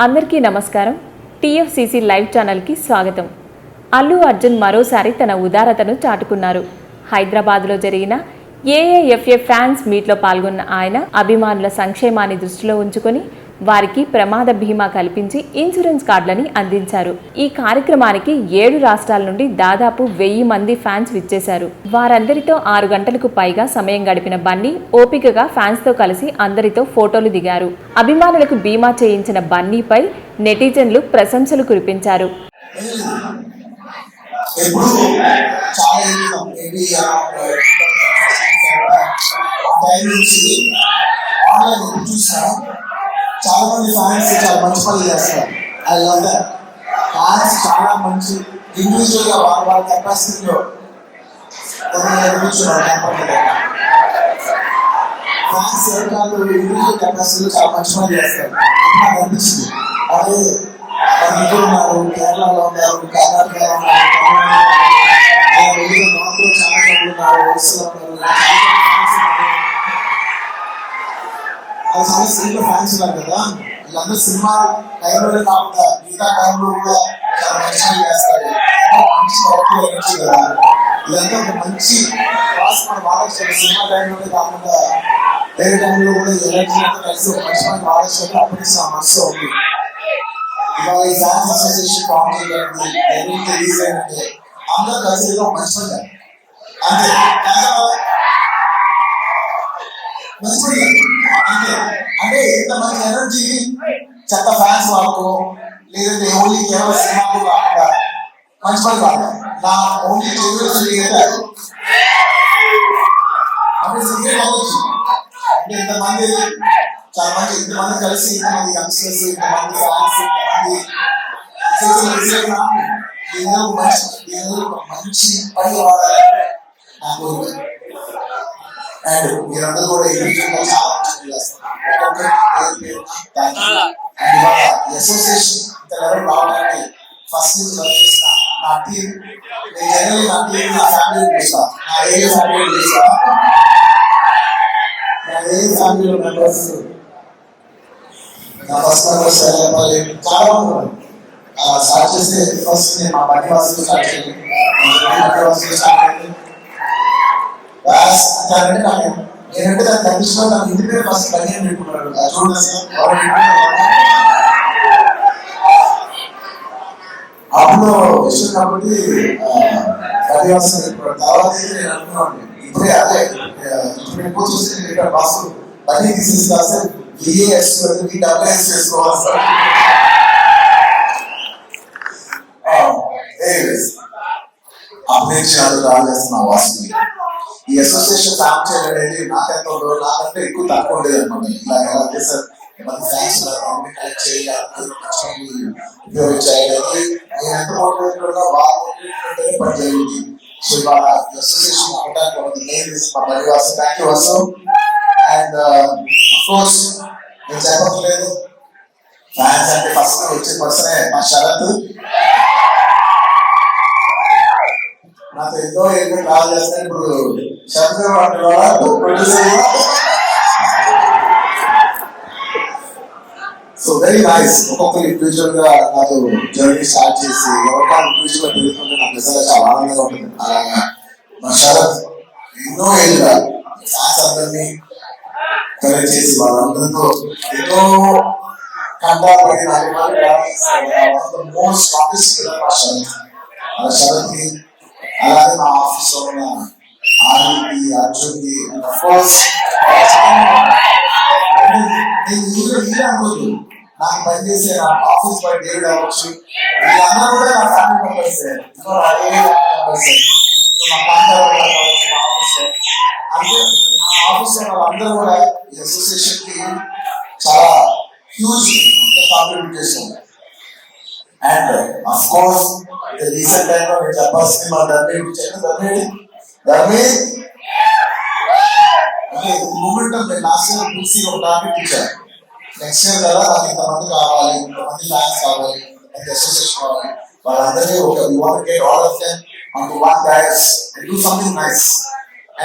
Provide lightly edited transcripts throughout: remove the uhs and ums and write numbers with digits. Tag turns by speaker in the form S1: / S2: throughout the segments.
S1: అందరికీ నమస్కారం. TFCC live ఛానల్కి స్వాగతం. అల్లు అర్జున్ మరోసారి తన ఉదారతను చాటుకున్నారు. హైదరాబాద్లో జరిగిన ఏఏఎఫ్ఏ ఫ్యాన్స్ మీట్లో పాల్గొన్న ఆయన అభిమానుల సంక్షేమాన్ని దృష్టిలో ఉంచుకొని వారికి ప్రమాద బీమా కల్పించి ఇన్సూరెన్స్ కార్డులని అందించారు. ఈ కార్యక్రమానికి 7 రాష్ట్రాల నుండి దాదాపు 1000 మంది ఫ్యాన్స్ విచ్చేశారు. వారందరితో 6 గంటలకు పైగా సమయం గడిపిన బన్నీ ఓపికగా ఫ్యాన్స్ తో కలిసి అందరితో ఫోటోలు దిగారు. అభిమానులకు బీమా చేయించిన బన్నీపై నెటిజన్లు ప్రశంసలు కురిపించారు.
S2: చాలా మంది ఫ్యాన్స్ చాలా మంచి పనులు చేస్తారు. I love that. ఫ్యాన్స్ చాలా మంచి ఇండివిజువల్ గా వాళ్ళ కెపాసిటీలో ఫ్యాన్స్ ఇండివిజువల్ కెపాసిటీలో చాలా మంచి పనులు చేస్తారు. నాకు అనిపించింది అదే వాళ్ళు ఉన్నారు, కేరళలో ఉన్నారు, కర్ణాటకలో ఉన్నారు, నార్త్లో చాలా మంది ఉన్నారు, ఒడిస్సాలో ఉన్నారు, చాలా సినిమా ఫ్యాన్స్ ఉన్నారు కదా. వీళ్ళందరూ సినిమా టైంలోనే కాకుండా మిగతా టైంలో కూడా చాలా మంచిగా చేస్తారు. మంచి కదా ఇదంతా ఒక మంచి క్లాస్ మనం వాడచ్చు. సినిమా టైంలోనే కాకుండా వేరే టైంలో కూడా ఎనర్జీ అంతా కలిసి ఒక మంచి పని వాడచ్చు. అప్పటికి నా మనసులో ఉంది. ఇవాళ ఈ ఫ్యాన్స్ అసోసియేషన్ ఫామ్ చేయండి, రిలీజ్ అయ్యండి, అందరూ కలిసి ఒక మంచి పని అంతే. మంచి అంతే. అంటే ఇంత మంచి ఎనర్జీ చెత్త ఫ్యాన్స్ వాళ్ళకు లేదంటే ఓన్లీ కేవలం సినిమాకు కాకుండా మంచి పని కాదు. నా ఓన్లీ అంటే సిగరెట్ అవ్వచ్చు. అంటే ఇంతమంది చాలా మంది ఇంతమంది కలిసి ఇంతమంది యంగ్స్టర్స్ ఇంతమంది ఫ్యాన్స్ మంచి పని కావాలని నాకు. అండ్ మీరందరూ కూడా ఇండివిజువల్గా చాలా మంచి చేస్తారు. అండ్ ఇవాళ అసోసియేషన్ ఇంత లెవెల్ రావడానికి ఫస్ట్ నుంచి వర్క్ చేసిన నా టీం, నేను జనరల్లీ నా టీం నా ఫ్యామిలీ పిలుస్తాను, నా ఏ ఫ్యామిలీ పిలుస్తాను, నా ఏ ఫ్యామిలీ మెంబర్స్ నా ఫస్ట్ మెంబర్స్ చాలా మంది ఉన్నారు. స్టార్ట్ చేస్తే ఫస్ట్ నేను మా బట్టి వాసులు స్టార్ట్ చేయండి. నేనంటే దాని కండిషన్ నాకు ఇంటి పేరు ఫస్ట్ పదిహేను పెట్టుకున్నాడు. చూడండి అప్పుడు విషయం కాబట్టి పదివాసం పెట్టుకున్నాడు. తర్వాత నేను అనుకున్నాను ఇప్పుడే అదే ఇప్పుడు ఎక్కువ చూస్తే ఇక్కడ బస్సు పని తీసేస్తే విఏఎస్ డబ్ల్యూఎస్ చేసుకోవాలి సార్. అభినేషాలు రాజేస్తున్న వాసు ఈ అసోసియేషన్ ఫామ్ చేయడం అనేది నాకెంతో నాకంటే ఎక్కువ తక్కువ ఉండేది అనమాట. ఇలా ఎలా చేశారు ఫ్యాన్స్ కలెక్ట్ చేయాలి, ఉపయోగించాలి. నేను ఎంత మోటివేట్ పని జరిగింది. సో ఇవాళ అసోసియేషన్ అవ్వడానికి మెయిన్ రీజన్ మా బడి Vasu. Thank you Vasu. And of course నేను చెప్పట్లేదు, ఫ్యాన్స్ అంటే ఫస్ట్ వచ్చే పర్సనే మా శరత్. నాతో ఎంతో ఎక్కువ ట్రావెల్ చేస్తాను. ఇప్పుడు Sharath producer. So very nice. ఒక్కొక్కరు ఇండివిజువల్ గా నాతో జర్నీ స్టార్ట్ చేసి ఎవరికైనా ఇండివిజువల్ గా పెరుగుతుంటే నాకు నిజంగా చాలా ఆనందంగా ఉంటుంది. అలాగా మా శరత్ ఎన్నో ఏళ్ళుగా ఫ్యాన్స్ అందరినీ కలెక్ట్ చేసి వాళ్ళందరితో ఎన్నో కంటాలు పడిన మోస్ట్ ఆర్టిస్ట్ మా శరత్. ఆ శరత్ కి అలాగే మా ఆఫీస్ లో ఉన్న ఆర్కి, అర్జున్కి, నాకు పనిచేసే నా ఆఫీస్ బాయ్ డేవిడ్ అవ్వచ్చు, వీళ్ళందరూ కూడా నా ఫ్యామిలీ మెంబర్స్. మా కాంటాక్ట్ మా ఆఫీస్ అంటే నా ఆఫీస్ లో వాళ్ళందరూ కూడా ఈ అసోసియేషన్ కి చాలా హ్యూజ్ కాంట్రిబ్యూట్ చేశారు. అండ్ అఫ్ కోర్స్ రీసెంట్ టైంలో నేను చెప్పాల్సింది మా ధర్మే మూమెంట్ నేను లాస్ట్ ఇయర్ పూర్తి ఒక టార్గెట్ ఇచ్చాను. నెక్స్ట్ ఇయర్ కదా నాకు ఇంతమంది కావాలి, ఇంతమంది ఫ్యాన్స్ కావాలి, ఇంతమంది అసోసియేషన్ కావాలి, వాళ్ళందరినీ ఒక all of them on one dais and do something nice.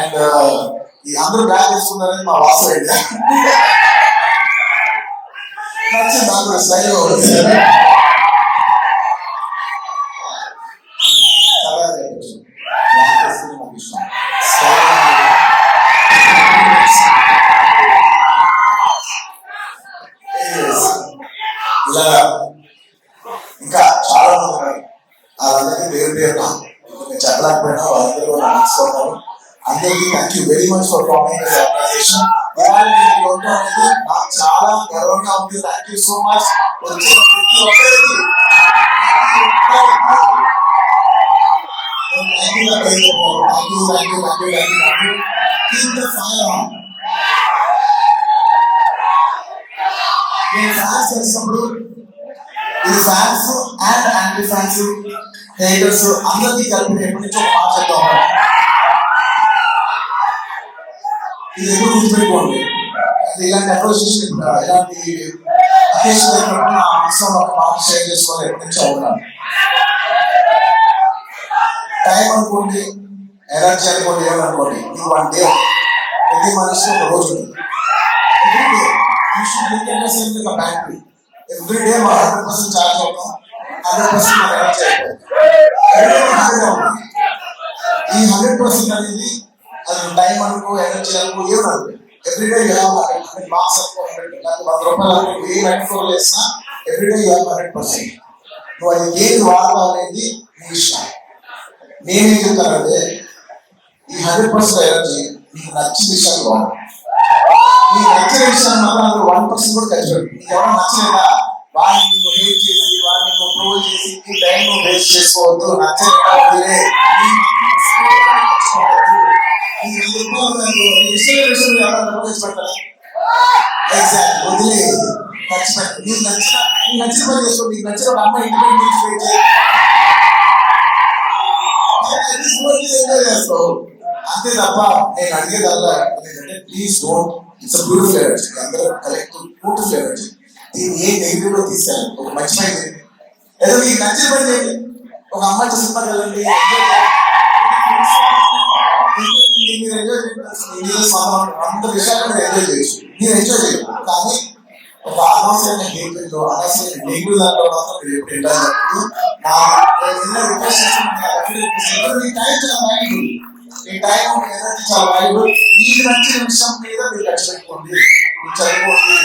S2: And ఈ అందరూ బ్యాగ్ వేసుకున్నారని మా వాసు ఐడియా. నచ్చింది నాకు కూడా స్టైల్ చాలా నాకు ఇష్టం ఇలా ఇంకా చాలా మంది ఉన్నారు. వాళ్ళందరికీ పేరు పేరున నేను చెప్పలేకపోయినా వాళ్ళందరూ కూడా మనసులో ఉన్నారు. అందరికీ thank you very much for forming this organization. అనేది నాకు చాలా గర్వంగా ఉంది. Thank you so much. వచ్చిన ప్రతి ఒక్కరికి keep the fire on. నేను ఫ్యాన్స్ చేసినప్పుడు ఇది fans and anti fans haters అందరికీ కలిపి ఎప్పటి నుంచో ఒక మాట చెప్తా ఉన్నాను. ఇది ఎప్పుడు గుర్తుపెట్టుకోండి. ఇలాంటి అప్రోసియేషన్ ఇలాంటి అకేషన్ అయినప్పుడు నా మనసులో ఒక మాట షేర్ చేసుకోవాలి ఎప్పటి నుంచో ఉన్నాను. టైం అనుకోండి, ఎనర్జీ అనుకోండి, ఏమనుకోండి, ఇది 1 day. ప్రతి మనిషి ఒక రోజు ఉంది. బ్యాటరీ ఎవ్రీ డే మా 100% ఛార్జ్ అవుతాం, 100% మన ఎనర్జీ అయిపోతుంది. ఈ 100% అనేది అది టైం అనుకో, ఎనర్జీ అనుకో, ఏమనుకో, ఎవ్రీ డే మార్క్స్ అనుకో, 100 రూపాయలు అనుకో, ఏ మెట్రోలు వేసినా ఎవ్రీ డే 100%. నువ్వు అది ఏది వాడతావు అనేది నీ ఇష్టం. నేనేం చెప్తానంటే ఈ 100% ఎనర్జీ నీకు నచ్చిన విషయాలు వాడు. నీకు నచ్చిన విషయాన్ని మాత్రం 1% కూడా ఖర్చు పెట్టి నీకు ఎవరైనా నచ్చలేదా వాళ్ళని నువ్వు హేట్ చేసి వాళ్ళని నువ్వు ట్రోల్ చేసి నీ టైం నువ్వు వేస్ట్ చేసుకోవద్దు. నచ్చలేదా వదిలే. వదిలే ఖర్చు పెట్టు. నీకు నచ్చిన పని చేసుకో. నీకు నచ్చిన ఒక అమ్మాయి ఇంటి చేస్తావు అంతే తప్ప నేను అడిగేదల్లా ఏంటంటే please don't. It's beautiful energy. అందరూ కలెక్టివ్ బ్యూటిఫుల్ ఎనర్జీ. దీన్ని ఏ నెగిటివ్ లో తీసుకెళ్ళండి. ఒక మంచి పని చేయండి, ఏదో మీకు నచ్చిన పని చేయండి. ఒక అమ్మాయి సినిమా వెళ్ళండి, మీరు ఎంజాయ్ అంత విషయాలు మీరు ఎంజాయ్ చేయొచ్చు. మీరు ఎంజాయ్ చేయరు కానీ ఒక అనవసరమైన హేట్మెంట్ అనవసరమైన నెగిటివ్ దాంట్లో మాత్రం మీరు ఎప్పుడు ఎంజాయ్ చేయండి. మీ టైం చాలా వాల్యుబుల్. మీ టైం ఎనర్జీ చాలా వాల్యుబుల్. మీకు నచ్చిన విషయం మీద మీరు ఖర్చు పెట్టుకోండి. మీరు చదువుకోండి,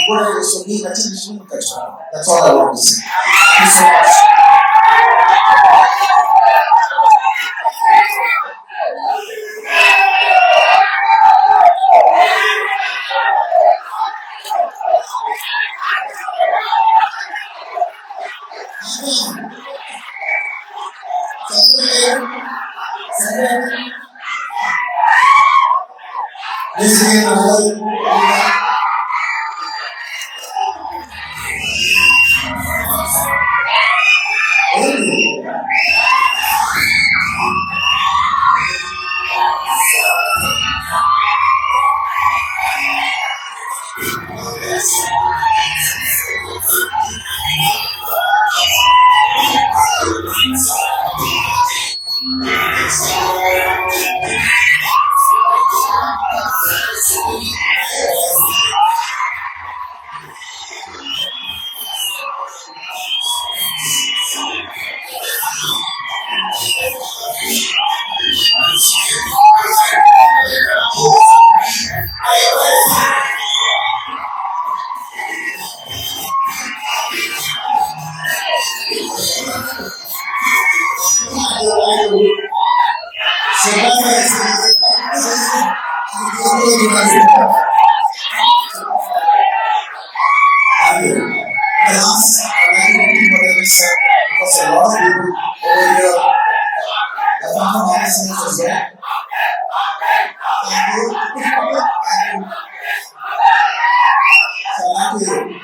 S2: కూడా చేస్తుంది. మీకు నచ్చిన విషయం మీరు ఖర్చు పెట్టుకోండి. That's all I want to say. Thank you so much.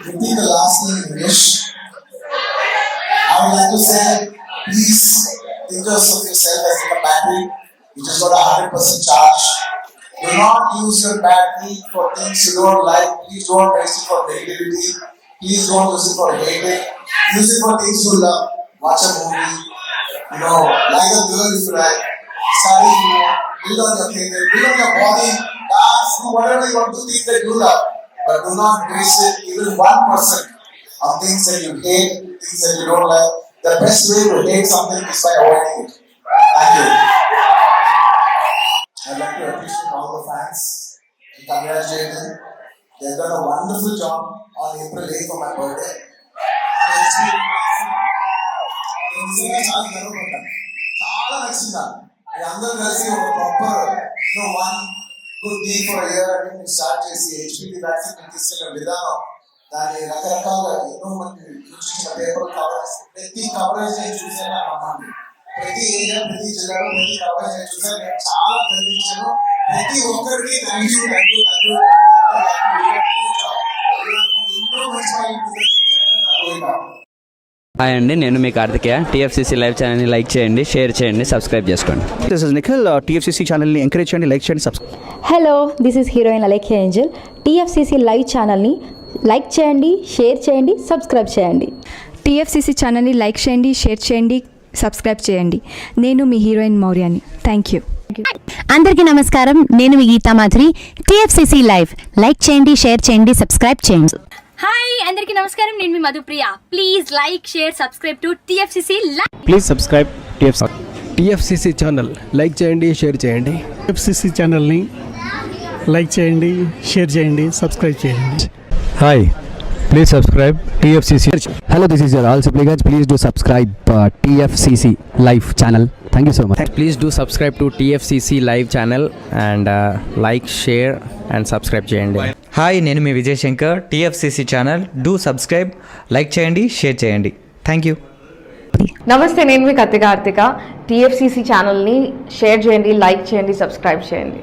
S2: Repeat the last name in English. I would like to say, please think of yourself as like a battery. You just got a 100% charge. Do not use your battery for things you don't like. Please don't waste it for negativity. Please don't use it for hating. Use it for things you love. Watch a movie. Like a girl if you like. Study, build on your career, build on your body. Dance, do whatever you want to do, things that you love. But do not waste it even 1%. of things that you hate, things that you don't like. The best way to hate something is by avoiding it. Thank you. I'd like to appreciate all the fans and congratulate them. They've done a wonderful job on April 8th for my birthday. చాలా నచ్చింది మీరు అందరూ కలిసి ఒక proper one good day for year అని మీరు start చేసి HPV vaccine తీసుకెళ్ళిన విధానం దాని రకరకాల ఎన్నో మంది చూసిన పేపర్ కవరేజ్ ప్రతి కవరేజ్ నేను చూసాను అమ్మాలి ప్రతి ఏరియా ప్రతి జిల్లాలో ప్రతి కవరేజ్ నేను చూసాను నేను చాలా గర్వించాను ప్రతి ఒక్కరికి థ్యాంక్ యూ ఎన్నో మంచి
S3: హాయ్ అండి, నేను మీ కార్తికేయ. టీఎఫ్సీసీ లైవ్ ఛానల్ని లైక్ చేయండి, షేర్ చేయండి, సబ్స్క్రైబ్ చేసుకోండి.
S4: This is Nikhil. టీఎఫ్సీసీ ఛానల్ని ఎంకరేజ్ చేయండి, లైక్ చేయండి, subscribe.
S5: Hello, this is heroine Alekhya Angel. TFCC live ఛానల్ని లైక్ చేయండి, షేర్ చేయండి, సబ్స్క్రైబ్ చేయండి.
S6: టీఎఫ్సీసీ ఛానల్ని లైక్ చేయండి, షేర్ చేయండి, సబ్స్క్రైబ్ చేయండి. నేను మీ హీరోయిన్ మౌర్యాని. Thank you.
S7: అందరికీ నమస్కారం, నేను మీ Geetha Madhuri. TFCC live like చేయండి, షేర్ చేయండి, సబ్స్క్రైబ్ చేయండి.
S8: హాయ్ అందరికీ నమస్కారం, నేను మీ Madhupriya. Please like share subscribe to TFCC live.
S4: Please subscribe
S9: TFCC channel like చేయండి, షేర్ చేయండి.
S10: టీఎఫ్సీసీ ఛానల్ని లైక్ చేయండి, షేర్ చేయండి, సబ్స్క్రైబ్ చేయండి.
S9: Hi, please subscribe TFCC. Hello, this is your Rahul Sipligunj. Please do subscribe TFCC live channel. Thank you so much.
S3: Please do subscribe to TFCC live channel and like, share and subscribe చేయండి.
S11: Hi, నేను మీ Vijay Shankar. TFCC channel do subscribe, like చేయండి, share చేయండి. Thank you.
S12: నమస్తే, నేను మీ Karthika. TFCC ఛానల్ని share చేయండి, like చేయండి, సబ్స్క్రైబ్ చేయండి.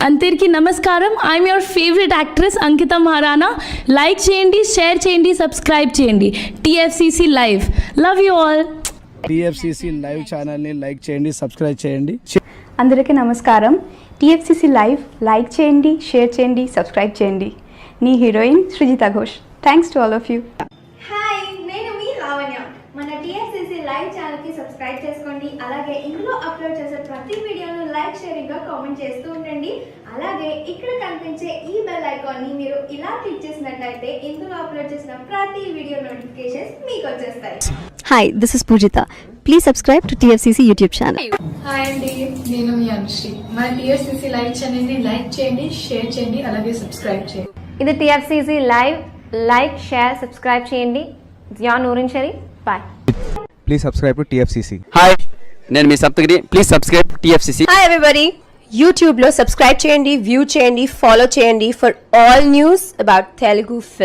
S6: అందరికీ నమస్కారం, I'm your favourite actress Ankita Maharana. Like చేయండి, షేర్ చేయండి, సబ్స్క్రైబ్ చేయండి. TFCC live. Love you all.
S4: TFCC live ఛానల్ని లైక్ చేయండి, సబ్స్క్రైబ్ చేయండి.
S6: అందరికీ నమస్కారం, టీఎఫ్సీసీ లైవ్ లైక్ చేయండి, షేర్ చేయండి, సబ్స్క్రైబ్ చేయండి. నీ heroine Srujitha Ghosh. Thanks to all of you.
S8: Hi, నేను మీ లావణ్య. మన టీఎఫ్సీసీ లైవ్ ఛానల్కి సబ్స్క్రైబ్ చేసుకోండి. అలాగే ఇందులో అప్లోడ్ చేసే ప్రతి వీడియోను లైక్, షేరింగ్గా కామెంట్ చేస్తూ ఉండండి. అలాగే ఇక్కడ కనిపించే ఈ బెల్ ఐకాన్ని మీరు ఇలా క్లిక్ చేసినట్లయితే ఇందులో అప్లోడ్ చేసిన ప్రతి వీడియో నోటిఫికేషన్స్ మీకు వచ్చేస్తాయి.
S7: Hi, this is Poojitha. Please subscribe to TFCC YouTube channel.
S6: Hi అండి, నేను మీ అనుశ్రీ. మన టీఎఫ్సీసీ లైవ్ ఛానల్ని లైక్ చేయండి, షేర్ చేయండి, అలాగే సబ్స్క్రైబ్ చేయండి.
S8: ఇది TFCC live. Like, share, subscribe చేయండి. Zia Noorin Sharif. Bye.
S9: Please subscribe to TFCC.
S3: Hi, నేను మీ Saptagiri. Please subscribe TFCC.
S7: Hi everybody, యూట్యూబ్లో సబ్స్క్రైబ్ చేయండి, వ్యూ చేయండి, ఫాలో చేయండి for all news about Telugu film.